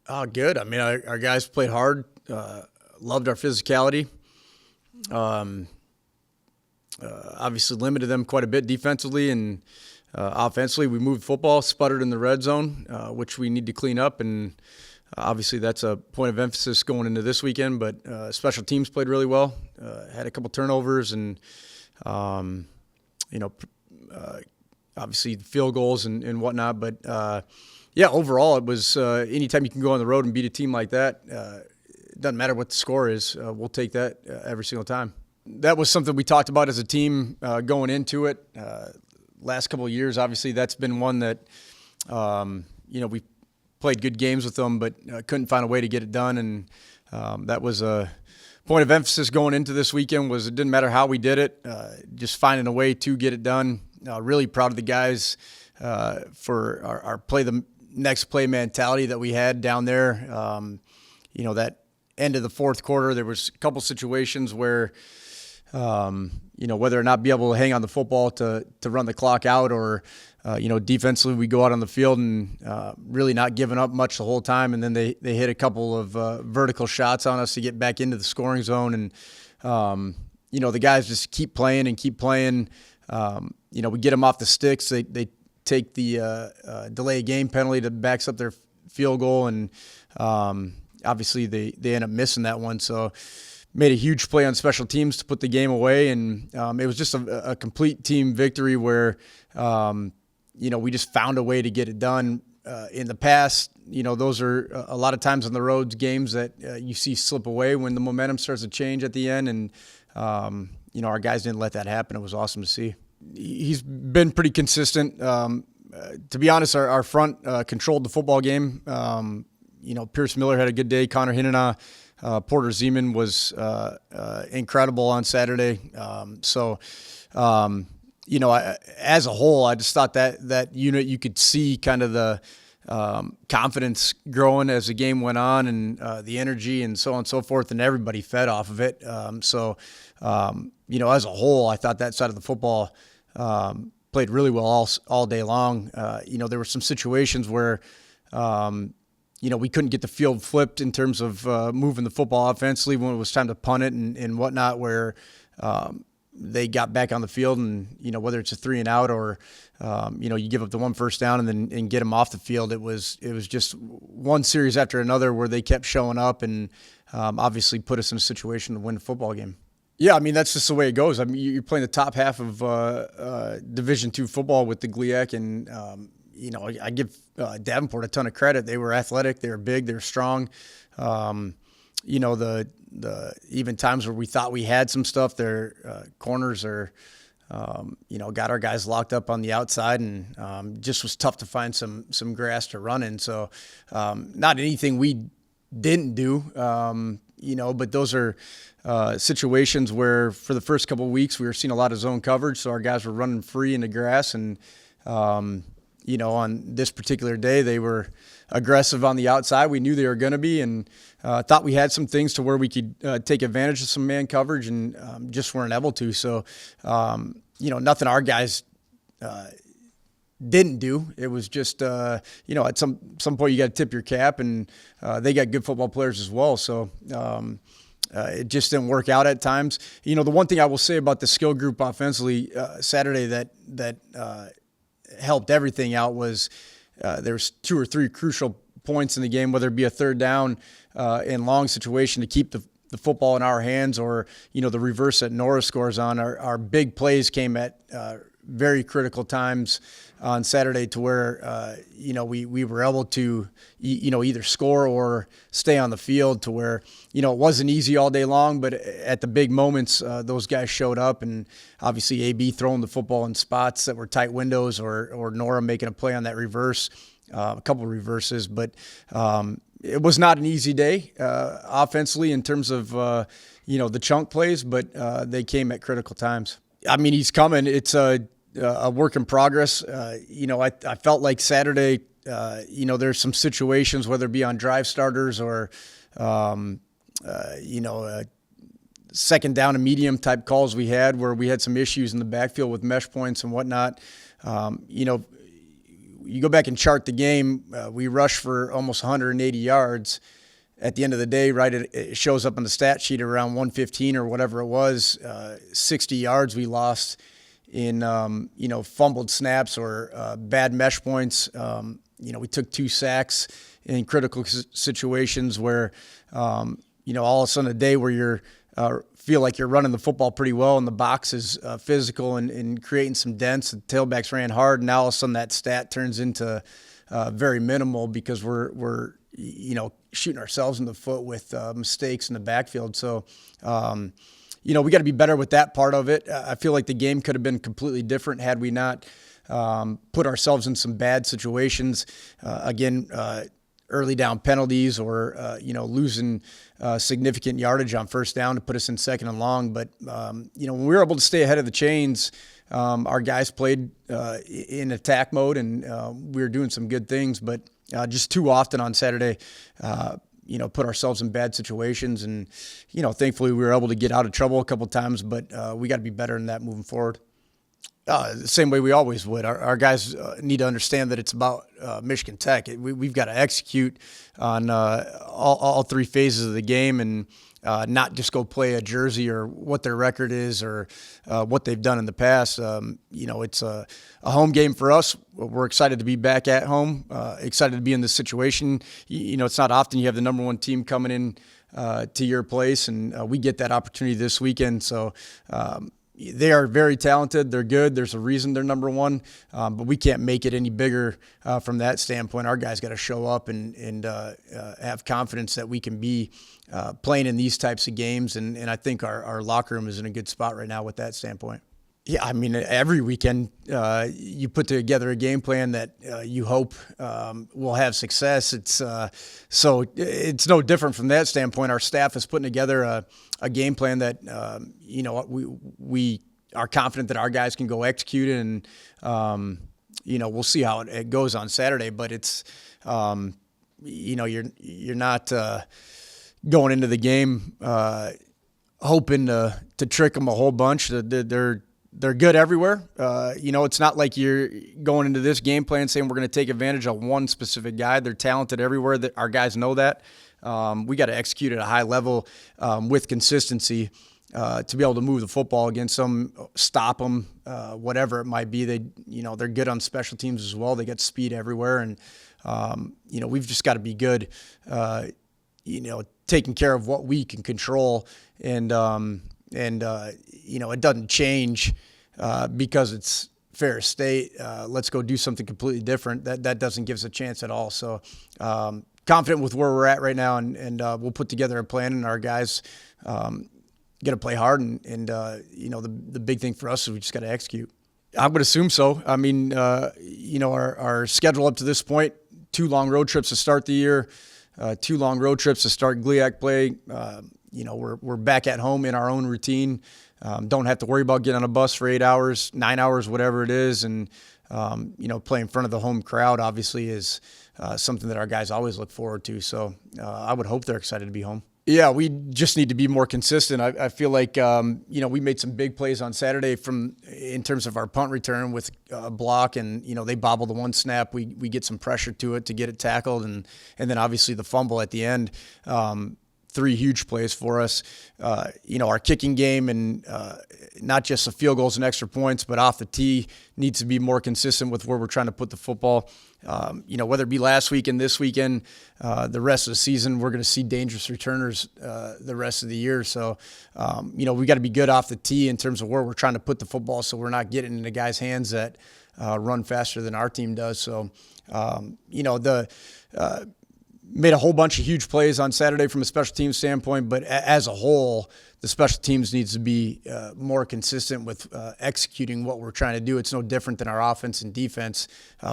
Oh, good. I mean, our guys played hard, loved our physicality. Um, Obviously, limited them quite a bit defensively and offensively. We moved football, sputtered in the red zone, which we need to clean up. And obviously, that's a point of emphasis going into this weekend. But special teams played really well, had a couple turnovers, and, um, you know, uh, obviously field goals and whatnot. But yeah, overall, it was anytime you can go on the road and beat a team like that, it doesn't matter what the score is. We'll take that every single time. That was something we talked about as a team going into it. Last couple of years, obviously, that's been one that, we played good games with them, but couldn't find a way to get it done. And that was a point of emphasis going into this weekend was it didn't matter how we did it, just finding a way to get it done. Really proud of the guys for our play the next play mentality that we had down there. That end of the fourth quarter, there was a couple situations where, whether or not be able to hang on the football to run the clock out or, defensively we go out on the field and really not giving up much the whole time. And then they hit a couple of vertical shots on us to get back into the scoring zone. And, the guys just keep playing and keep playing. We get them off the sticks. They take the delay of game penalty that backs up their field goal. And obviously they end up missing that one. So made a huge play on special teams to put the game away. And it was just a complete team victory where, we just found a way to get it done. In the past, those are a lot of times on the road games that you see slip away when the momentum starts to change at the end. And, our guys didn't let that happen. It was awesome to see. He's been pretty consistent. To be honest, our front controlled the football game. Pierce Miller had a good day. Connor Hinena, Porter Zeman was incredible on Saturday. As a whole, I just thought that unit, you could see kind of the confidence growing as the game went on and the energy and so on and so forth, and everybody fed off of it. As a whole, I thought that side of the football played really well all day long. There were some situations where we couldn't get the field flipped in terms of moving the football offensively when it was time to punt it and whatnot, where they got back on the field and, whether it's a 3 and out or, you give up the one first down and get them off the field. It was just one series after another where they kept showing up and obviously put us in a situation to win the football game. Yeah, I mean, that's just the way it goes. I mean, you're playing the top half of Division II football with the GLIAC, and I give Davenport a ton of credit. They were athletic, they were big, they were strong. The even times where we thought we had some stuff, their corners are, got our guys locked up on the outside, and just was tough to find some grass to run in. So not anything we didn't do, but those are situations where for the first couple of weeks we were seeing a lot of zone coverage, so our guys were running free in the grass. And on this particular day, they were aggressive on the outside. We knew they were going to be, and thought we had some things to where we could take advantage of some man coverage, and just weren't able to. So, nothing our guys didn't do. It was just, at some point you got to tip your cap, and they got good football players as well. So it just didn't work out at times. The one thing I will say about the skill group offensively Saturday that helped everything out was there's 2 or 3 crucial points in the game, whether it be a third down and long situation to keep the football in our hands, or the reverse that Nora scores on. Our big plays came at very critical times on Saturday to where we were able to either score or stay on the field, to where it wasn't easy all day long, but at the big moments those guys showed up. And obviously AB throwing the football in spots that were tight windows, or Nora making a play on that reverse, a couple of reverses. But it was not an easy day offensively in terms of the chunk plays, but they came at critical times. I mean, he's coming. It's a work in progress. I felt like Saturday, there's some situations, whether it be on drive starters or, second down and medium type calls we had, where we had some issues in the backfield with mesh points and whatnot. you go back and chart the game, we rushed for almost 180 yards. At the end of the day, right, it shows up on the stat sheet around 115 or whatever it was. 60 yards we lost in, fumbled snaps or bad mesh points. We took 2 sacks in critical situations where, all of a sudden a day where you're feel like you're running the football pretty well and the box is physical and creating some dents. The tailbacks ran hard, and now all of a sudden that stat turns into very minimal because we're shooting ourselves in the foot with mistakes in the backfield. So, we got to be better with that part of it. I feel like the game could have been completely different had we not put ourselves in some bad situations. Early down penalties or, losing significant yardage on first down to put us in second and long. But, when we were able to stay ahead of the chains, our guys played in attack mode and we were doing some good things. But just too often on Saturday, put ourselves in bad situations. And, thankfully we were able to get out of trouble a couple of times, but we got to be better in that moving forward. The same way we always would. Our guys need to understand that it's about Michigan Tech. We've got to execute on all 3 phases of the game and not just go play a jersey or what their record is or what they've done in the past. It's a home game for us. We're excited to be back at home, excited to be in this situation. It's not often you have the number 1 team coming in to your place, and we get that opportunity this weekend. So, they are very talented. They're good. There's a reason they're number 1, but we can't make it any bigger from that standpoint. Our guys got to show up and have confidence that we can be playing in these types of games, and I think our locker room is in a good spot right now with that standpoint. Yeah, I mean, every weekend you put together a game plan that you hope will have success. So it's no different from that standpoint. Our staff is putting together a game plan that we are confident that our guys can go execute it, and we'll see how it goes on Saturday. But it's you're not going into the game hoping to trick them a whole bunch. They're good everywhere. It's not like you're going into this game plan saying we're going to take advantage of one specific guy. They're talented everywhere. Our guys know that. We got to execute at a high level with consistency to be able to move the football against them, stop them, whatever it might be. They're good on special teams as well. They got speed everywhere, and we've just got to be good. Taking care of what we can control, and it doesn't change because it's Ferris State. Let's go do something completely different. That doesn't give us a chance at all. So confident with where we're at right now, and we'll put together a plan, and our guys got to play hard. And the big thing for us is we just got to execute. I would assume so. I mean, our schedule up to this point, 2 long road trips to start the year, 2 long road trips to start GLIAC play. We're back at home in our own routine. Don't have to worry about getting on a bus for 8 hours, 9 hours, whatever it is. And, play in front of the home crowd obviously is something that our guys always look forward to. So I would hope they're excited to be home. Yeah, we just need to be more consistent. I feel like, we made some big plays on Saturday in terms of our punt return with block, and, they bobbled the 1 snap. We get some pressure to it to get it tackled, and then obviously the fumble at the end. 3 huge plays for us. Our kicking game and not just the field goals and extra points, but off the tee needs to be more consistent with where we're trying to put the football. Whether it be last week and this weekend, the rest of the season, we're going to see dangerous returners the rest of the year. So, we got to be good off the tee in terms of where we're trying to put the football, so we're not getting into guys' hands that run faster than our team does. So, made a whole bunch of huge plays on Saturday from a special teams standpoint, but as a whole, the special teams needs to be more consistent with executing what we're trying to do. It's no different than our offense and defense,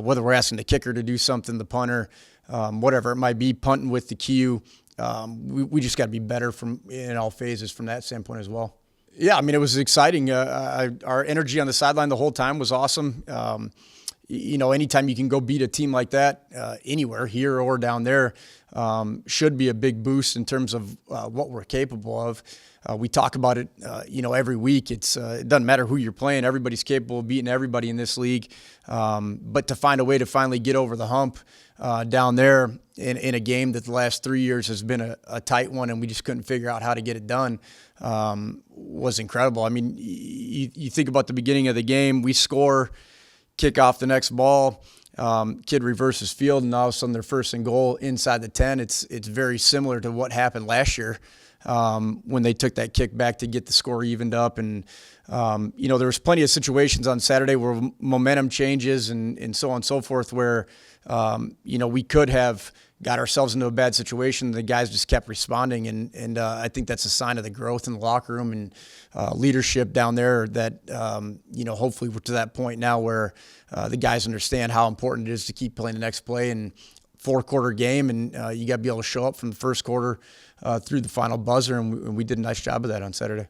whether we're asking the kicker to do something, the punter, whatever it might be, punting with the cue. We just got to be better in all phases from that standpoint as well. Yeah, I mean, it was exciting. Our energy on the sideline the whole time was awesome. anytime you can go beat a team like that anywhere, here or down there, should be a big boost in terms of what we're capable of. We talk about it, every week. It doesn't matter who you're playing. Everybody's capable of beating everybody in this league. But to find a way to finally get over the hump down there in a game that the last 3 years has been a tight one, and we just couldn't figure out how to get it done, was incredible. I mean, you think about the beginning of the game, we score, kick off the next ball, kid reverses field, and all of a sudden they're first and goal inside the 10. It's very similar to what happened last year when they took that kick back to get the score evened up. And, there was plenty of situations on Saturday where momentum changes and so on and so forth where, we could have got ourselves into a bad situation. The guys just kept responding. And I think that's a sign of the growth in the locker room and leadership down there that, hopefully we're to that point now where the guys understand how important it is to keep playing the next play. And 4-quarter game, and you got to be able to show up from the first quarter through the final buzzer, and we did a nice job of that on Saturday.